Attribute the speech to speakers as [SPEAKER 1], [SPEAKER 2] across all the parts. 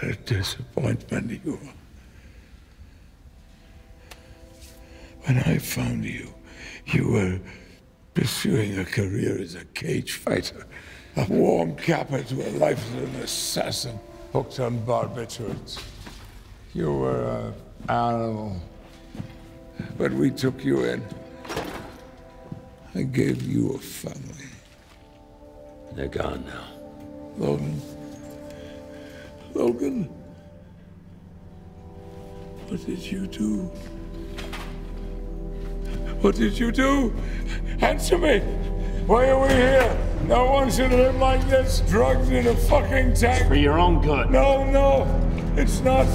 [SPEAKER 1] What a disappointment you are. When I found you, you were pursuing a career as a cage fighter, a warm capper to a life as an assassin hooked on barbiturates. You were an animal, but we took you in. I gave you a family.
[SPEAKER 2] They're gone now.
[SPEAKER 1] Logan. Logan. What did you do? What did you do? Answer me! Why are we here? No one should live like this, drugged in a fucking tank.
[SPEAKER 2] For your own good.
[SPEAKER 1] No, it's not.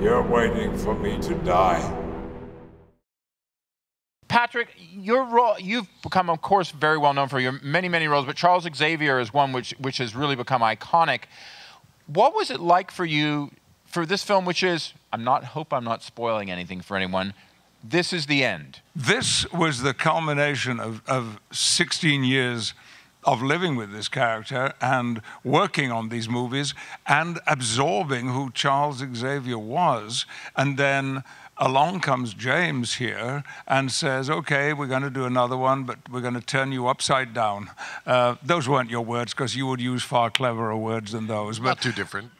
[SPEAKER 1] You're waiting for me to die.
[SPEAKER 3] Patrick, your role, you've become, of course, very well known for your many, many roles, but Charles Xavier is one which has really become iconic. What was it like for you for this film, which is, hope I'm not spoiling anything for anyone, this is the end?
[SPEAKER 1] This was the culmination of 16 years of living with this character and working on these movies and absorbing who Charles Xavier was. And then along comes James here and says, okay, we're going to do another one, but we're going to turn you upside down. Those weren't your words, because you would use far cleverer words than those. But
[SPEAKER 4] not too different.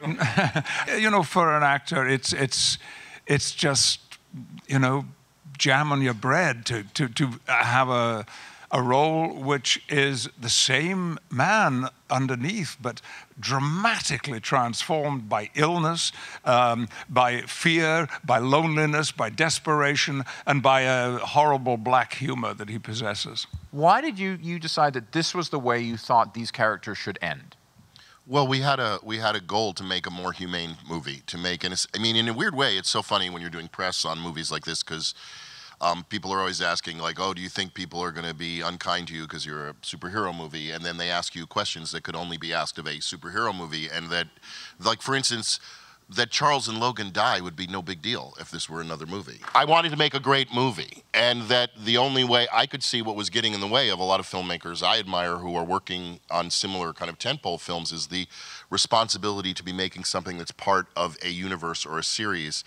[SPEAKER 1] You know, for an actor, it's just, you know, jam on your bread to have a role which is the same man underneath, but dramatically transformed by illness, by fear, by loneliness, by desperation, and by a horrible black humor that he possesses.
[SPEAKER 3] Why did you decide that this was the way you thought these characters should end?
[SPEAKER 4] Well, we had a goal to make a more humane movie, to make, and I mean, in a weird way, it's so funny when you're doing press on movies like this, because people are always asking, like, oh, do you think people are going to be unkind to you because you're a superhero movie? And then they ask you questions that could only be asked of a superhero movie. And that, like, for instance, that Charles and Logan die would be no big deal if this were another movie. I wanted to make a great movie, and that the only way I could see what was getting in the way of a lot of filmmakers I admire who are working on similar kind of tentpole films is the responsibility to be making something that's part of a universe or a series.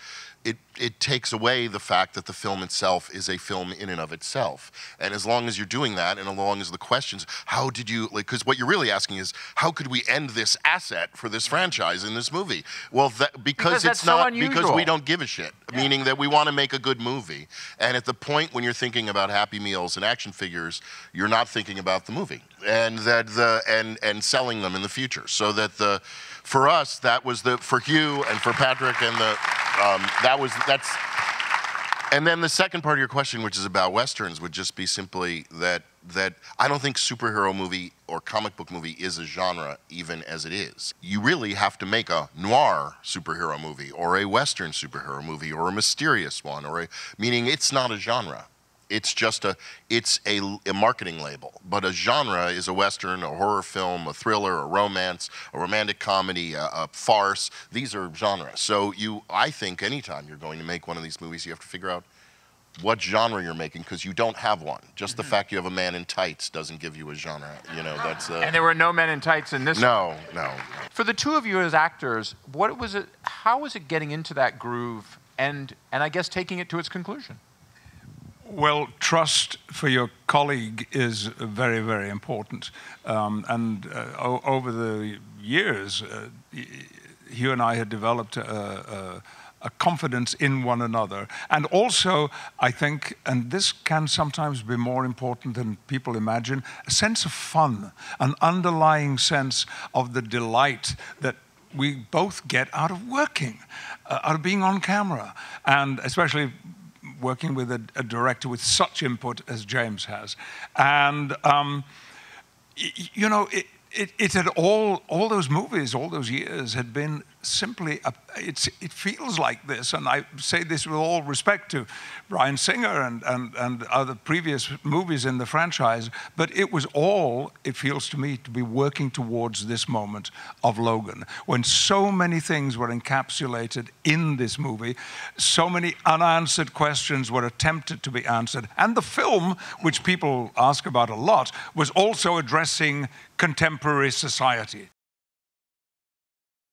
[SPEAKER 4] It takes away the fact that the film itself is a film in and of itself. And as long as you're doing that, and as long as the questions, how did you, like, because what you're really asking is, how could we end this asset for this franchise in this movie? Well, because it's not, because we don't give a shit, meaning that we want to make a good movie. And at the point when you're thinking about Happy Meals and action figures, you're not thinking about the movie and that and selling them in the future. So that for us, that was for Hugh and for Patrick and and then the second part of your question, which is about Westerns, would just be simply that I don't think superhero movie or comic book movie is a genre, even as it is. You really have to make a noir superhero movie or a Western superhero movie or a mysterious one, meaning it's not a genre. It's just a marketing label. But a genre is a Western, a horror film, a thriller, a romance, a romantic comedy, a farce. These are genres. So I think anytime you're going to make one of these movies, you have to figure out what genre you're making, because you don't have one. Just the fact you have a man in tights doesn't give you a genre. You know, that's.
[SPEAKER 3] And there were no men in tights in this.
[SPEAKER 4] No.
[SPEAKER 3] For the two of you as actors, what was it? How was it getting into that groove, and I guess taking it to its conclusion?
[SPEAKER 1] Well, trust for your colleague is very, very important. Over the years, Hugh and I had developed a confidence in one another. And also, I think, and this can sometimes be more important than people imagine, a sense of fun, an underlying sense of the delight that we both get out of working, out of being on camera, and especially working with a director with such input as James has. And, you know, it had all those movies, all those years had been simply, it feels like this, and I say this with all respect to Bryan Singer and other previous movies in the franchise, but it was all, it feels to me, to be working towards this moment of Logan, when so many things were encapsulated in this movie, so many unanswered questions were attempted to be answered, and the film, which people ask about a lot, was also addressing contemporary society.